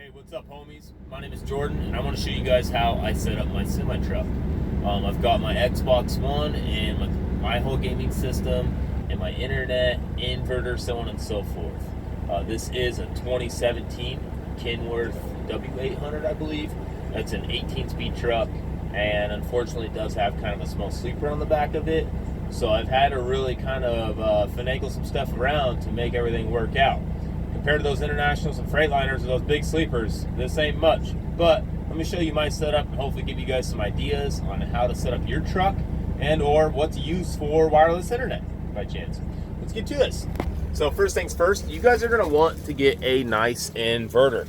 Hey, what's up, homies? My name is Jordan, and I want to show you guys how I set up my semi-truck. I've got my Xbox One and my whole gaming system and my internet, inverter, so on and so forth. This is a 2017 Kenworth W800, I believe. That's an 18-speed truck, and unfortunately it does have kind of a small sleeper on the back of it. So I've had to really kind of finagle some stuff around to make everything work out. Compared to those Internationals and Freightliners or those big sleepers, this ain't much. But let me show you my setup and hopefully give you guys some ideas on how to set up your truck and or what to use for wireless internet by chance. Let's get to this. So first things first, you guys are gonna want to get a nice inverter.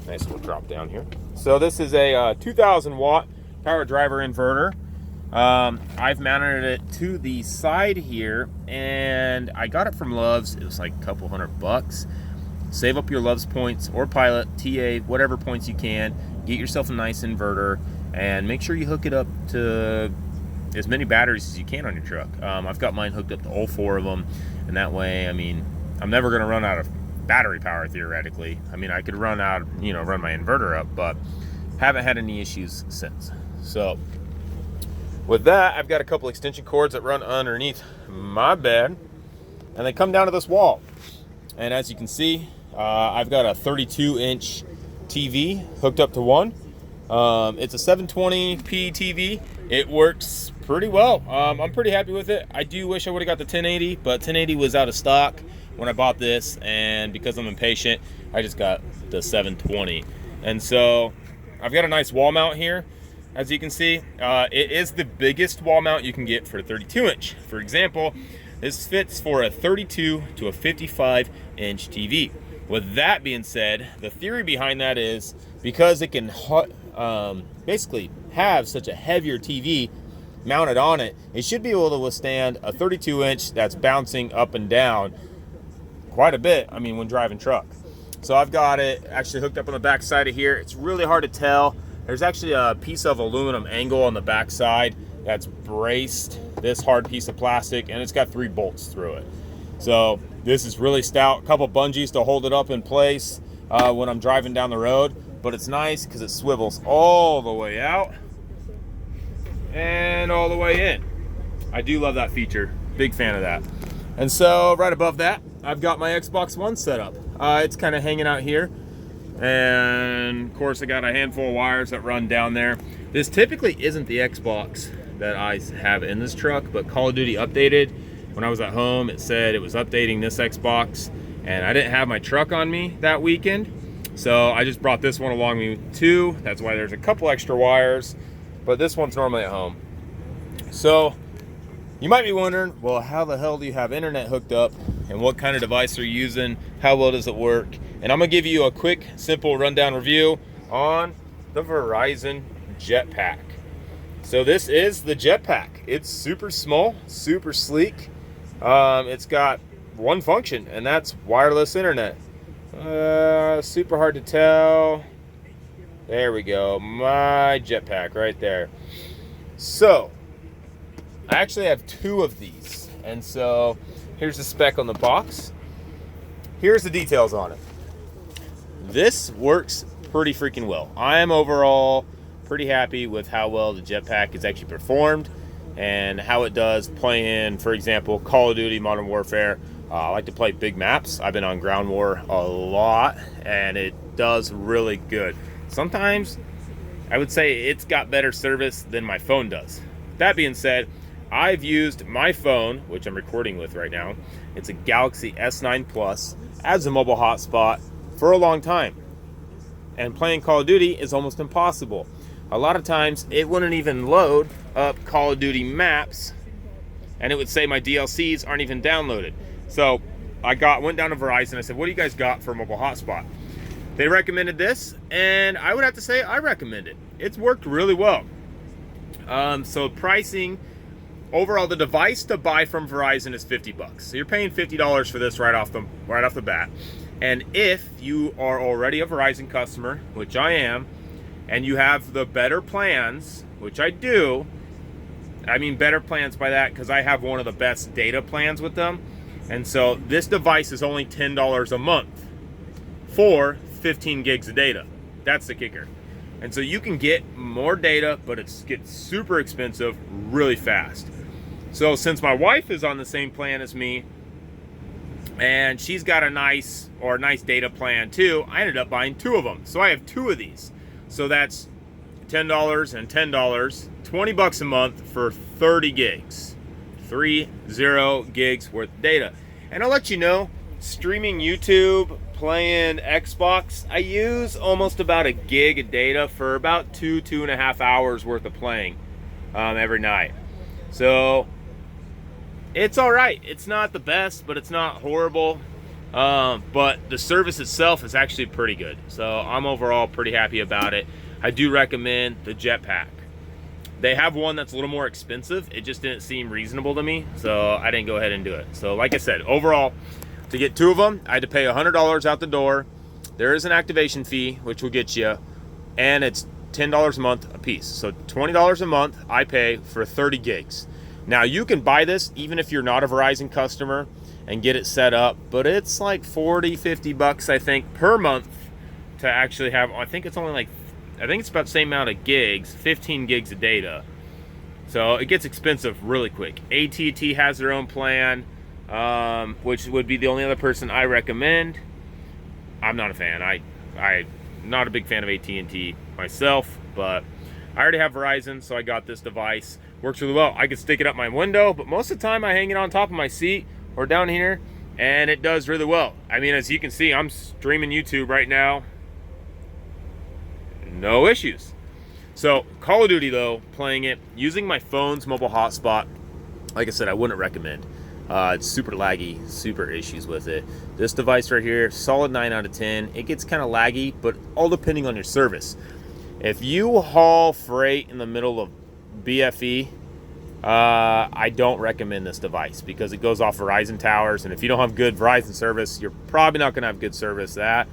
Nice little drop down here. So this is a 2000 watt power driver inverter. I've mounted it to the side here and I got it from Love's. It was like a couple $100. Save up your Love's points or Pilot, TA, whatever points you can. Get yourself a nice inverter and make sure you hook it up to as many batteries as you can on your truck. I've got mine hooked up to all 4 of them, and that way, I mean, I'm never gonna run out of battery power theoretically. I mean, I could run out, run my inverter up, but haven't had any issues since. So with that, I've got a couple extension cords that run underneath my bed, and they come down to this wall. And as you can see, I've got a 32-inch TV hooked up to one. It's a 720p TV. It works pretty well. I'm pretty happy with it. I do wish I would have got the 1080, but 1080 was out of stock when I bought this, and because I'm impatient, I just got the 720. And so I've got a nice wall mount here. As you can see, it is the biggest wall mount you can get for a 32-inch. For example, this fits for a 32 to a 55-inch TV. With that being said, the theory behind that is because it can basically have such a heavier TV mounted on it, it should be able to withstand a 32-inch that's bouncing up and down quite a bit, when driving truck. So I've got it actually hooked up on the back side of here. It's really hard to tell. There's actually a piece of aluminum angle on the back side that's braced this hard piece of plastic, and it's got 3 bolts through it. So this is really stout. A couple bungees to hold it up in place when I'm driving down the road, but it's nice because it swivels all the way out and all the way in. I do love that feature. Big fan of that. And so right above that, I've got my Xbox One set up. It's kind of hanging out here. And of course I got a handful of wires that run down there. This typically isn't the Xbox that I have in this truck, but Call of Duty updated. When I was at home, it said it was updating this Xbox, and I didn't have my truck on me that weekend, so I just brought this one along with me too. That's why there's a couple extra wires, but this one's normally at home. So you might be wondering, well, how the hell do you have internet hooked up, and what kind of device are you using? How well does it work? And I'm gonna give you a quick, simple rundown review on the Verizon Jetpack. So this is the Jetpack. It's super small, super sleek. It's got one function, and that's wireless internet. Super hard to tell. There we go, my Jetpack right there. So I actually have 2 of these, and so here's the spec on the box. Here's the details on it. This works pretty freaking well. I am overall pretty happy with how well the Jetpack is actually performed and how it does play in, for example, Call of Duty Modern Warfare. I like to play big maps. I've been on Ground War a lot, and it does really good. Sometimes I would say it's got better service than my phone does. That being said, I've used my phone, which I'm recording with right now. It's a Galaxy S9 Plus as a mobile hotspot for a long time. And playing Call of Duty is almost impossible. A lot of times it wouldn't even load up Call of Duty maps, and it would say my DLCs aren't even downloaded. So I went down to Verizon. I said, what do you guys got for a mobile hotspot? They recommended this, and I would have to say I recommend it. It's worked really well. So pricing, overall, the device to buy from Verizon is $50. So you're paying $50 for this right off the bat. And if you are already a Verizon customer, which I am, and you have the better plans, which I do, I mean better plans by that because I have one of the best data plans with them. And so this device is only $10 a month for 15 gigs of data. That's the kicker. And so you can get more data, but it gets super expensive really fast. So since my wife is on the same plan as me, and she's got a nice data plan too, I ended up buying 2 of them. So I have 2 of these. So that's $10 and $10, 20 bucks a month for 30 gigs. 30 gigs worth of data. And I'll let you know, streaming YouTube, playing Xbox, I use almost about a gig of data for about 2.5 hours worth of playing every night. So it's all right. It's not the best, but it's not horrible. But the service itself is actually pretty good. So I'm overall pretty happy about it. I do recommend the Jetpack. They have one that's a little more expensive. It just didn't seem reasonable to me, so I didn't go ahead and do it. So like I said, overall, to get 2 of them, I had to pay $100 out the door. There is an activation fee, which will get you, and it's $10 a month a piece. So $20 a month I pay for 30 gigs. Now you can buy this even if you're not a Verizon customer and get it set up, but it's like 40-50 bucks I think per month to actually have. I think it's only like, I think it's about the same amount of gigs, 15 gigs of data. So it gets expensive really quick. AT&T has their own plan, which would be the only other person I recommend. I'm not a fan. I'm not a big fan of AT&T myself, but I already have Verizon, so I got this device. Works really well. I can stick it up my window, but most of the time I hang it on top of my seat or down here, and it does really well. I mean, as you can see, I'm streaming YouTube right now. No issues. So Call of Duty though, playing it using my phone's mobile hotspot, like I said, I wouldn't recommend. It's super laggy, super issues with it. This device right here, solid 9 out of 10. It gets kind of laggy, but all depending on your service. If you haul freight in the middle of BFE, I don't recommend this device because it goes off Verizon towers, and if you don't have good Verizon service, you're probably not going to have good service. That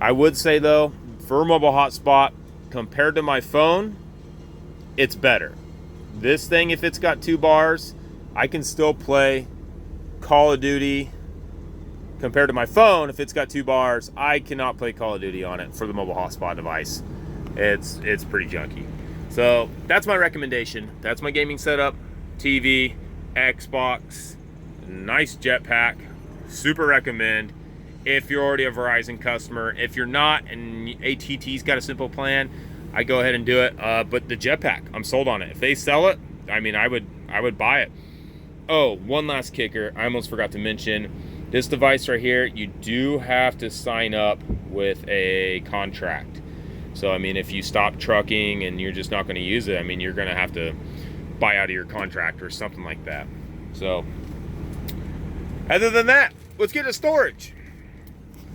I would say though, for a mobile hotspot, compared to my phone, it's better. This thing, if it's got 2 bars, I can still play Call of Duty. Compared to my phone, if it's got 2 bars, I cannot play Call of Duty on it for the mobile hotspot device. It's pretty junky. So that's my recommendation. That's my gaming setup. TV, Xbox, nice Jetpack. Super recommend. If you're already a Verizon customer. If you're not and AT&T's got a simple plan, I go ahead and do it. But the Jetpack, I'm sold on it. If they sell it, I mean, I would buy it. Oh, one last kicker. I almost forgot to mention. This device right here, you do have to sign up with a contract. So, I mean, if you stop trucking and you're just not going to use it, I mean, you're going to have to buy out of your contract or something like that. So, other than that, let's get to storage.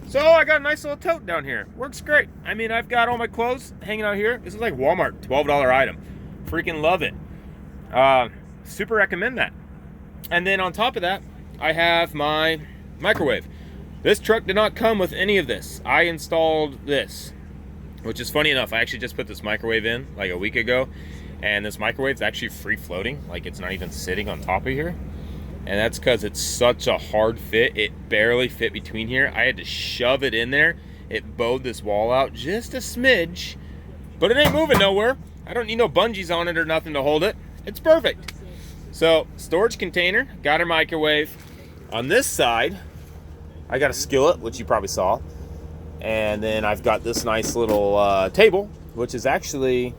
So I got a nice little tote down here. Works great. I mean, I've got all my clothes hanging out here. This is like Walmart, $12 item. Freaking love it. Super recommend that. And then on top of that, I have my microwave. This truck did not come with any of this. I installed this, which is funny enough. I actually just put this microwave in like a week ago, and this microwave's actually free floating. Like it's not even sitting on top of here. And that's because it's such a hard fit. It barely fit between here. I had to shove it in there. It bowed this wall out just a smidge, but it ain't moving nowhere. I don't need no bungees on it or nothing to hold it. It's perfect. So, storage container, got a microwave. On this side, I got a skillet, which you probably saw. And then I've got this nice little table, which is actually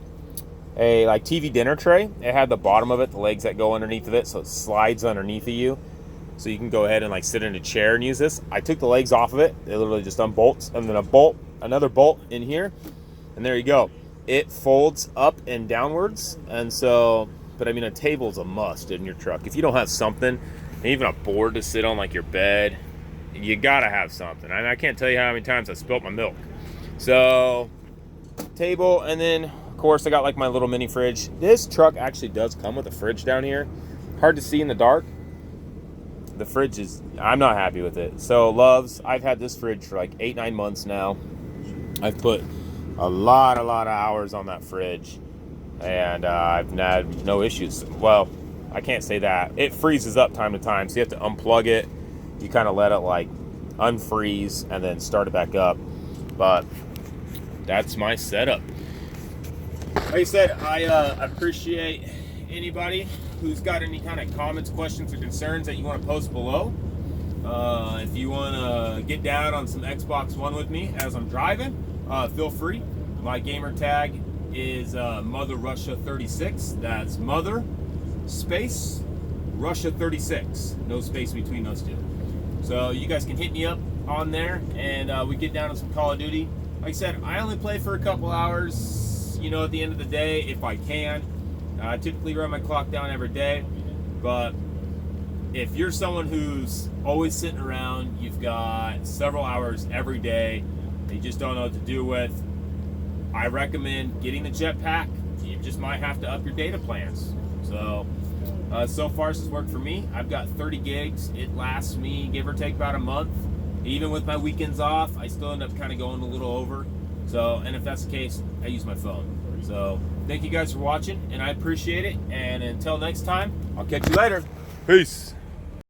a like TV dinner tray. It had the bottom of it, the legs that go underneath of it, so it slides underneath of you. So you can go ahead and like sit in a chair and use this. I took the legs off of it. It literally just unbolts, and then a bolt, another bolt in here, and there you go. It folds up and downwards, and so, but I mean, a table's a must in your truck. If you don't have something, even a board to sit on like your bed, you gotta have something. I can't tell you how many times I spilt my milk. So, table, and then of course I got like my little mini fridge. This truck actually does come with a fridge down here. Hard to see in the dark. The fridge is, I'm not happy with it. So Loves, I've had this fridge for like 8-9 months now. I've put a lot of hours on that fridge, and I've had no issues. Well, I can't say that. It freezes up time to time, so you have to unplug it. You kind of let it like unfreeze and then start it back up. But that's my setup. Like I said, I appreciate anybody who's got any kind of comments, questions, or concerns that you want to post below. If you want to get down on some Xbox One with me as I'm driving, feel free. My gamer tag is Mother Russia 36. That's Mother space Russia 36. No space between those two. So you guys can hit me up on there, and we get down on some Call of Duty. Like I said, I only play for a couple hours, you know, at the end of the day, if I can. I typically run my clock down every day, but if you're someone who's always sitting around, you've got several hours every day, and you just don't know what to do with, I recommend getting the jetpack. You just might have to up your data plans. So far this has worked for me. I've got 30 gigs. It lasts me, give or take, about a month. Even with my weekends off, I still end up kind of going a little over. So, and if that's the case, I use my phone. So, thank you guys for watching, and I appreciate it. And until next time, I'll catch you later. Peace.